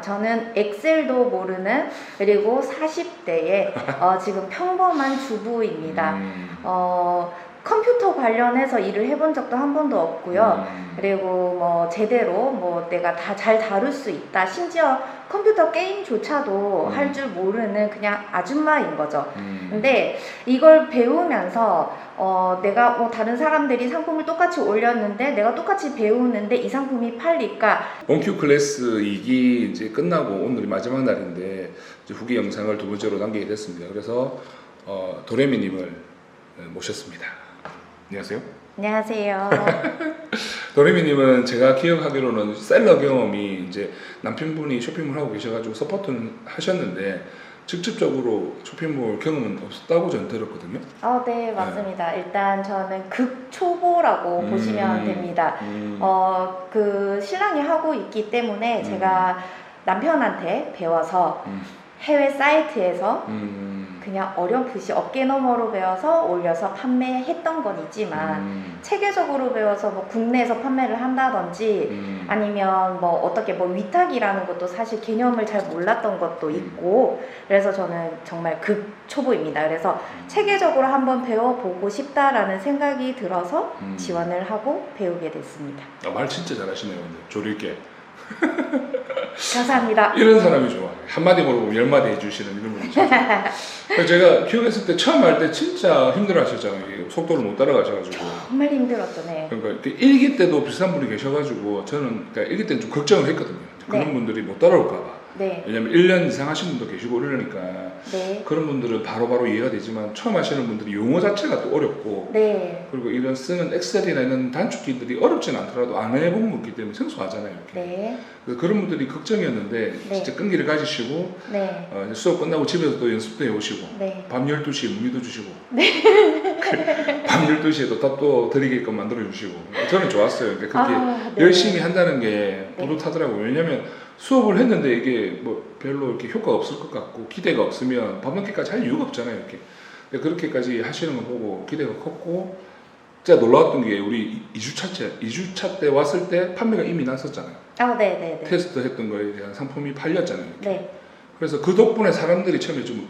저는 엑셀도 모르는 그리고 40대의 지금 평범한 주부입니다. 컴퓨터 관련해서 일을 해본 적도 한 번도 없고요. 그리고 뭐 제대로 뭐 내가 다 잘 다룰 수 있다. 심지어 컴퓨터 게임조차도 할 줄 모르는 그냥 아줌마인 거죠. 근데 이걸 배우면서 내가 다른 사람들이 상품을 똑같이 올렸는데 내가 똑같이 배우는데 이 상품이 팔릴까? 원큐 클래스 2기 이제 끝나고 오늘이 마지막 날인데 이제 후기 영상을 두 번째로 남기게 됐습니다. 그래서 도레미님을 모셨습니다. 안녕하세요. 안녕하세요. 도레미님은 제가 기억하기로는 셀러 경험이 이제 남편분이 쇼핑몰 하고 계셔가지고 서포트는 하셨는데 직접적으로 쇼핑몰 경험은 없었다고 저는 들었거든요. 네, 맞습니다. 일단 저는 극초보라고 보시면 됩니다. 그 신랑이 하고 있기 때문에 제가 남편한테 배워서 해외 사이트에서 그냥 어렴풋이 어깨너머로 배워서 올려서 판매했던 건 있지만 체계적으로 배워서 뭐 국내에서 판매를 한다든지 아니면 뭐 어떻게 뭐 위탁이라는 것도 사실 개념을 잘 몰랐던 것도 있고 그래서 저는 정말 극초보입니다. 그래서 체계적으로 한번 배워보고 싶다라는 생각이 들어서 지원을 하고 배우게 됐습니다. 말 진짜 잘하시네요. 근데 조리있게. 감사합니다. 이런 사람이 좋아. 한마디 모르고 10마디 해주시는 이런 분이 좋아. 제가 기억했을 때 처음 할 때 진짜 힘들어 하셨잖아요. 속도를 못 따라가셔가지고. 정말 힘들었죠. 네. 그러니까 1기 때도 비슷한 분이 계셔가지고 저는 그러니까 1기 때는 좀 걱정을 했거든요. 그런 네. 분들이 못 따라올까봐. 네. 왜냐면 1년 이상 하신 분도 계시고 이러니까 네. 그런 분들은 바로바로 이해가 되지만 처음 하시는 분들이 용어 자체가 또 어렵고 네. 그리고 이런 쓰는 엑셀이나 이런 단축키들이 어렵진 않더라도 안 해본 거기 때문에 생소하잖아요. 이렇게. 네. 그래서 그런 분들이 걱정이었는데 진짜 끈기를 가지시고 네. 이제 수업 끝나고 집에서 또 연습도 해오시고 네. 밤 12시에 문의도 주시고 밤 12시에도 답도 드리게끔 만들어 주시고 저는 좋았어요. 그러니까 그렇게 네. 열심히 한다는 게 네. 뿌듯하더라고요. 왜냐면 수업을 했는데 이게 뭐 별로 이렇게 효과가 없을 것 같고 기대가 없으면 밤늦게까지 할 이유가 없잖아요. 이렇게. 근데 그렇게까지 하시는 거 보고 기대가 컸고 진짜 놀라웠던 게 우리 2주차 때 왔을 때 판매가 이미 났었잖아요. 네네네. 테스트 했던 거에 대한 상품이 팔렸잖아요. 이렇게. 네. 그래서 그 덕분에 사람들이 처음에 좀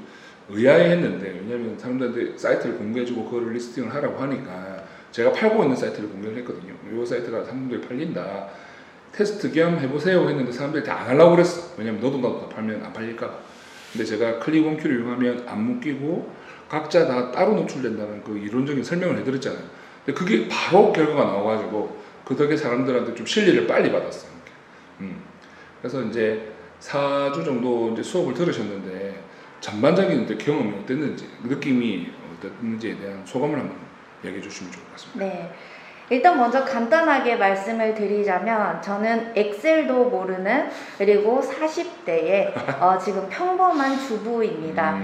의아해했는데 왜냐면 사람들한테 사이트를 공개해주고 그거를 리스팅을 하라고 하니까 제가 팔고 있는 사이트를 공개를 했거든요. 이 사이트가 상품들이 팔린다. 테스트 겸 해보세요 했는데 사람들이 다 안 하려고 그랬어. 왜냐면 너도 나도 다 팔면 안 팔릴까봐. 근데 제가 클릭 원큐를 이용하면 안 묶이고 각자 다 따로 노출된다는 그 이론적인 설명을 해드렸잖아요. 근데 그게 바로 결과가 나와가지고 그 덕에 사람들한테 좀 신뢰를 빨리 받았어요. 그래서 이제 4주 정도 이제 수업을 들으셨는데 전반적인 경험이 어땠는지 느낌이 어땠는지에 대한 소감을 한번 얘기해 주시면 좋을 것 같습니다. 네. 일단 먼저 간단하게 말씀을 드리자면 저는 엑셀도 모르는 그리고 40대의 지금 평범한 주부입니다.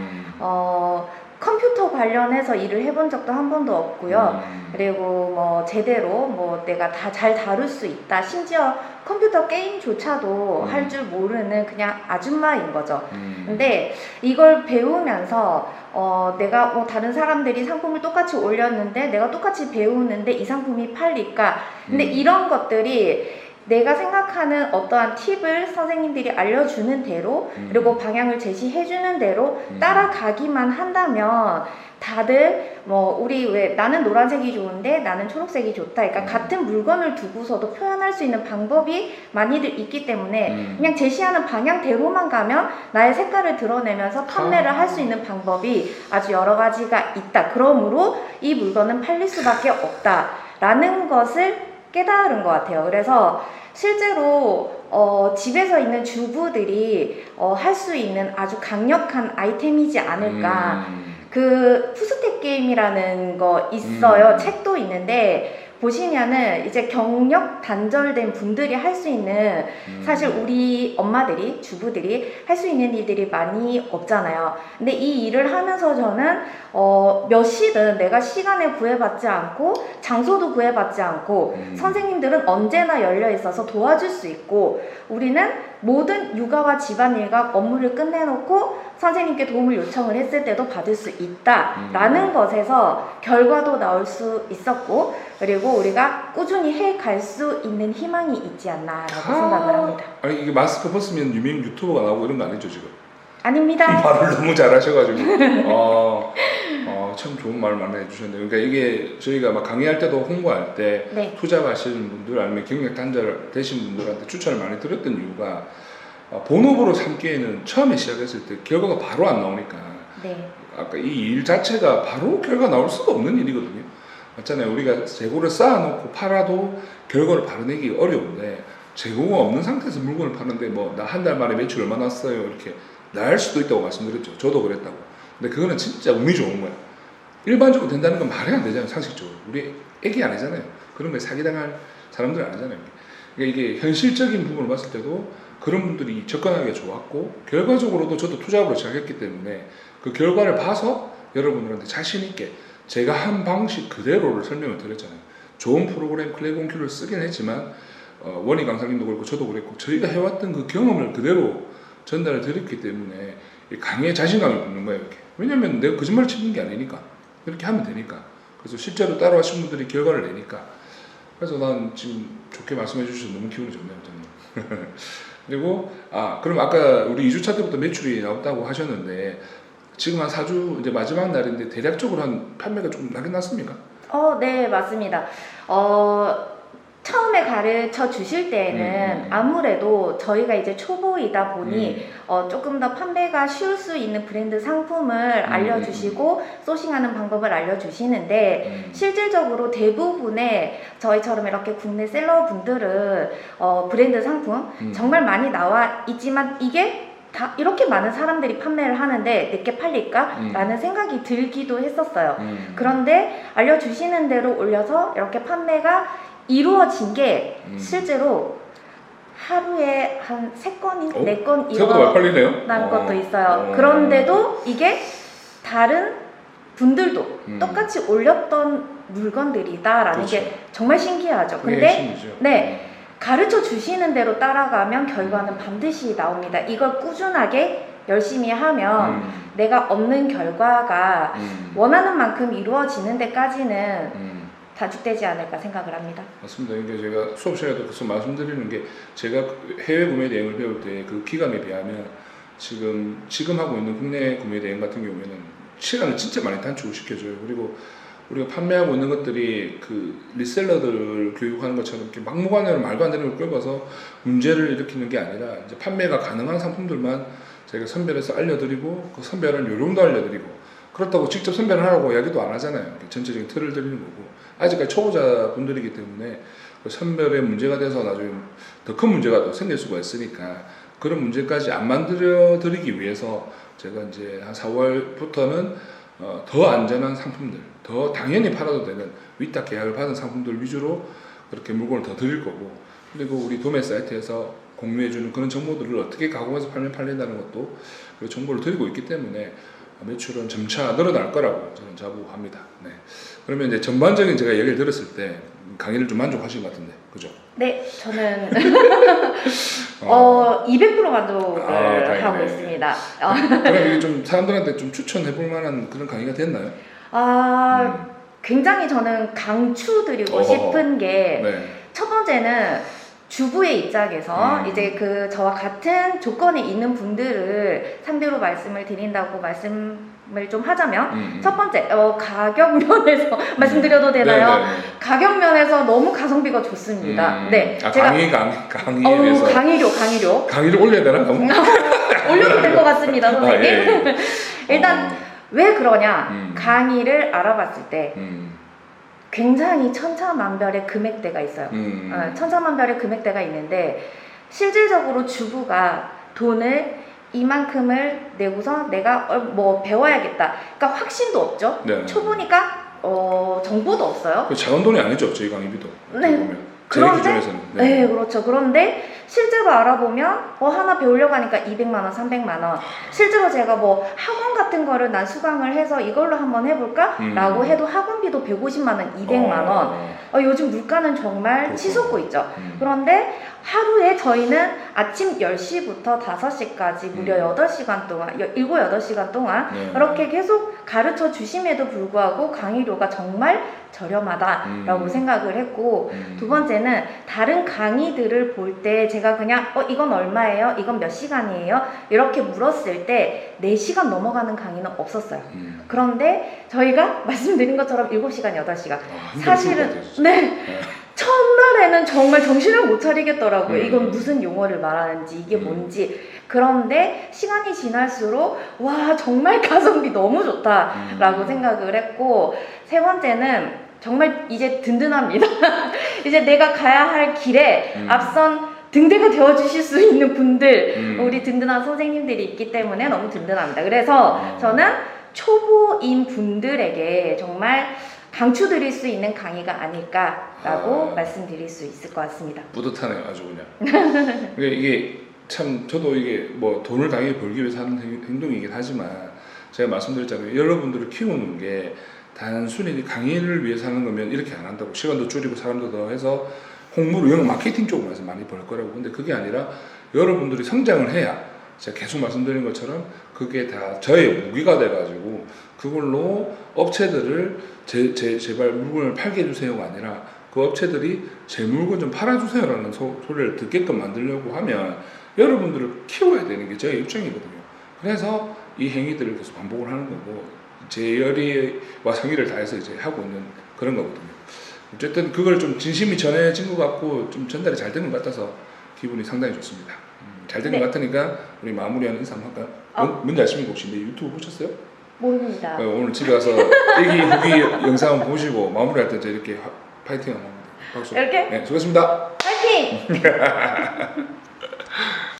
컴퓨터 관련해서 일을 해본 적도 한 번도 없고요. 그리고 뭐 제대로 뭐 내가 다 잘 다룰 수 있다. 심지어 컴퓨터 게임조차도 할 줄 모르는 그냥 아줌마인 거죠. 근데 이걸 배우면서 내가 다른 사람들이 상품을 똑같이 올렸는데 내가 똑같이 배우는데 이 상품이 팔릴까? 근데 이런 것들이 내가 생각하는 어떠한 팁을 선생님들이 알려주는 대로 그리고 방향을 제시해주는 대로 따라가기만 한다면 다들 뭐 우리 왜 나는 노란색이 좋은데 나는 초록색이 좋다. 그러니까 같은 물건을 두고서도 표현할 수 있는 방법이 많이들 있기 때문에 그냥 제시하는 방향대로만 가면 나의 색깔을 드러내면서 판매를 할 수 있는 방법이 아주 여러 가지가 있다. 그러므로 이 물건은 팔릴 수밖에 없다라는 것을 깨달은 것 같아요. 그래서 실제로 집에서 있는 주부들이 할 수 있는 아주 강력한 아이템이지 않을까. 그 푸스텍 게임이라는 거 있어요. 책도 있는데 보시면은 이제 경력 단절된 분들이 할 수 있는 사실 우리 엄마들이 주부들이 할 수 있는 일들이 많이 없잖아요. 근데 이 일을 하면서 저는 몇 시든 내가 시간을 구애받지 않고 장소도 구애받지 않고 선생님들은 언제나 열려 있어서 도와줄 수 있고 우리는 모든 육아와 집안일과 업무를 끝내놓고 선생님께 도움을 요청을 했을 때도 받을 수 있다라는 것에서 결과도 나올 수 있었고, 그리고 우리가 꾸준히 해갈 수 있는 희망이 있지 않나라고 생각을 합니다. 아니 이게 마스크 벗으면 유명 유튜버가 나오고 이런 거 아니죠 지금? 아닙니다. 말을 너무 잘하셔가지고 참 좋은 말을 많이 해주셨네요. 그러니까 이게 저희가 막 강의할 때도 홍보할 때 네. 투자하시는 분들 아니면 경력 단절 되신 분들한테 추천을 많이 드렸던 이유가 본업으로 삼기에는 처음에 시작했을 때 결과가 바로 안 나오니까 네. 아까 이 일 자체가 바로 결과 나올 수가 없는 일이거든요. 맞잖아요. 우리가 재고를 쌓아놓고 팔아도 결과를 바로 내기 어려운데 재고가 없는 상태에서 물건을 파는데 뭐 나 한 달 만에 매출 얼마 났어요 이렇게 날 수도 있다고 말씀드렸죠. 저도 그랬다고. 근데 그거는 진짜 운이 좋은 거야. 일반적으로 된다는 건 말이 안 되잖아요. 상식적으로. 우리 애기 아니잖아요. 그런 거에 사기당할 사람들 아니잖아요. 그러니까 이게 현실적인 부분을 봤을 때도 그런 분들이 접근하기가 좋았고 결과적으로도 저도 투잡으로 시작했기 때문에 그 결과를 봐서 여러분들한테 자신 있게 제가 한 방식 그대로를 설명을 드렸잖아요. 좋은 프로그램 클레곤큐를 쓰긴 했지만 원희 강사님도 그렇고 저도 그랬고 저희가 해왔던 그 경험을 그대로 전달을 드렸기 때문에 강의에 자신감을 붙는 거예요. 이렇게. 왜냐면 내가 거짓말 치는 게 아니니까 이렇게 하면 되니까. 그래서 실제로 따라하신 분들이 결과를 내니까. 그래서 난 지금 좋게 말씀해 주셔서 너무 기분이 좋네요. 저는. 그리고 그럼 아까 우리 2주차 때부터 매출이 나왔다고 하셨는데 지금 한 4주 이제 마지막 날인데 대략적으로 한 판매가 좀 나긴 났습니까? 네, 맞습니다. 처음에 가르쳐 주실 때에는 아무래도 저희가 이제 초보이다 보니 조금 더 판매가 쉬울 수 있는 브랜드 상품을 알려주시고 소싱하는 방법을 알려주시는데 실질적으로 대부분의 저희처럼 이렇게 국내 셀러분들은 브랜드 상품 정말 많이 나와 있지만 이게 다 이렇게 많은 사람들이 판매를 하는데 내게 팔릴까? 라는 생각이 들기도 했었어요. 그런데 알려주시는 대로 올려서 이렇게 판매가 이루어진 게 실제로 하루에 한 3건인 4건 생각보다 많이 팔리네요. 난 것도 있어요. 그런데도 이게 다른 분들도 똑같이 올렸던 물건들이다라는 그렇죠. 게 정말 신기하죠. 근데 핵심이죠. 네. 가르쳐 주시는 대로 따라가면 결과는 반드시 나옵니다. 이걸 꾸준하게 열심히 하면 내가 얻는 결과가 원하는 만큼 이루어지는 데까지는 다죽되지 않을까 생각을 합니다. 맞습니다. 이게 제가 수업 시간에도 계속 말씀드리는 게 제가 해외 구매 대행을 배울 때 그 기간에 비하면 지금 하고 있는 국내 구매 대행 같은 경우에는 시간을 진짜 많이 단축을 시켜줘요. 그리고 우리가 판매하고 있는 것들이 그 리셀러들 교육하는 것처럼 이렇게 막무가내로 말도 안 되는 걸 끌어서 문제를 일으키는 게 아니라 이제 판매가 가능한 상품들만 저희가 선별해서 알려드리고 그 선별한 요령도 알려드리고 그렇다고 직접 선별하라고 이야기도 안 하잖아요. 전체적인 틀을 드리는 거고 아직까지 초보자 분들이기 때문에 그 선별에 문제가 돼서 나중에 더 큰 문제가 또 생길 수가 있으니까 그런 문제까지 안 만들어 드리기 위해서 제가 이제 한 4월부터는 더 안전한 상품들, 더 당연히 팔아도 되는 위탁 계약을 받은 상품들 위주로 그렇게 물건을 더 드릴 거고, 그리고 우리 도매 사이트에서 공유해주는 그런 정보들을 어떻게 가공해서 팔면 팔린다는 것도 그 정보를 드리고 있기 때문에 매출은 점차 늘어날 거라고 저는 자부합니다. 네. 그러면 이제 전반적인 제가 얘기를 들었을 때 강의를 좀 만족하신 것 같은데, 그죠? 네, 저는 200% 만족을 하고 있습니다. 그럼 이게 좀 사람들한테 좀 추천해볼 만한 그런 강의가 됐나요? 굉장히 저는 강추드리고 싶은 게 첫 번째는 주부의 입장에서 이제 그 저와 같은 조건에 있는 분들을 상대로 말씀을 드린다고 말씀을 좀 하자면 첫 번째 가격 면에서 말씀드려도 되나요? 네네. 가격 면에서 너무 가성비가 좋습니다. 네, 제가 강의에서 강의를 올려야 되나? 올려도 될 것 같습니다, 선생님. 예. 일단 왜 그러냐? 강의를 알아봤을 때 굉장히 천차만별의 금액대가 있어요. 천차만별의 금액대가 있는데 실질적으로 주부가 돈을 이만큼을 내고서 내가 뭐 배워야겠다. 그러니까 확신도 없죠. 네. 초보니까 정보도 없어요. 작은 돈이 아니죠, 저희 강의비도. 네. 보면. 제 그런데 기준에서는. 네, 그렇죠. 그런데 실제로 알아보면 하나 배우려고 하니까 200만 원, 300만 원. 실제로 제가 뭐 학원 같은 거를 난 수강을 해서 이걸로 한번 해볼까? 라고 해도 학원비도 150만 원, 200만 원. 요즘 물가는 정말 그렇구나. 치솟고 있죠. 그런데 하루에 저희는 아침 10시부터 5시까지 무려 8시간 동안, 7, 8시간 동안 네. 그렇게 계속 가르쳐 주심에도 불구하고 강의료가 정말 저렴하다라고 생각을 했고, 두 번째는 다른 강의들을 볼 때 제가 그냥 이건 얼마예요? 이건 몇 시간이에요? 이렇게 물었을 때 4시간 넘어가는 강의는 없었어요. 그런데 저희가 말씀드린 것처럼 7시간, 8시간. 사실은 네. 첫날에는 정말 정신을 못 차리겠더라고요. 이건 무슨 용어를 말하는지, 이게 뭔지. 그런데 시간이 지날수록 와, 정말 가성비 너무 좋다라고 생각을 했고, 세 번째는 정말 이제 든든합니다. 이제 내가 가야 할 길에 앞선 등대가 되어주실 수 있는 분들, 우리 든든한 선생님들이 있기 때문에 너무 든든합니다. 그래서 저는 초보인 분들에게 정말 강추드릴 수 있는 강의가 아닐까라고 말씀드릴 수 있을 것 같습니다. 뿌듯하네요, 아주 그냥. 이게 참 저도 이게 뭐 돈을 당연히 벌기 위해서 하는 행동이긴 하지만 제가 말씀드렸잖아요. 여러분들을 키우는 게 단순히 강의를 위해서 하는 거면 이렇게 안 한다고, 시간도 줄이고 사람도 더 해서 홍보를 영어 마케팅 쪽으로 해서 많이 벌 거라고. 근데 그게 아니라 여러분들이 성장을 해야, 제가 계속 말씀드린 것처럼 그게 다 저의 무기가 돼가지고 그걸로 업체들을 제발 물건을 팔게 해주세요가 아니라 그 업체들이 제 물건 좀 팔아주세요라는 소리를 듣게끔 만들려고 하면 여러분들을 키워야 되는 게 제 입장이거든요. 그래서 이 행위들을 계속 반복을 하는 거고, 제 열의와 성의를 다해서 이제 하고 있는 그런 거거든요. 어쨌든 그걸 좀 진심이 전해진 것 같고 좀 전달이 잘 된 것 같아서 기분이 상당히 좋습니다. 잘 된 것 같으니까 우리 마무리하는 인사 한번 할까요? 뭔지 아십니까 혹시? 내 유튜브 보셨어요? 모릅니다. 오늘 집에 가서 일기 후기 영상 보시고 마무리할 때 이렇게 파이팅 한번 합니다. 박수. 이렇게? 네, 수고하셨습니다. 파이팅!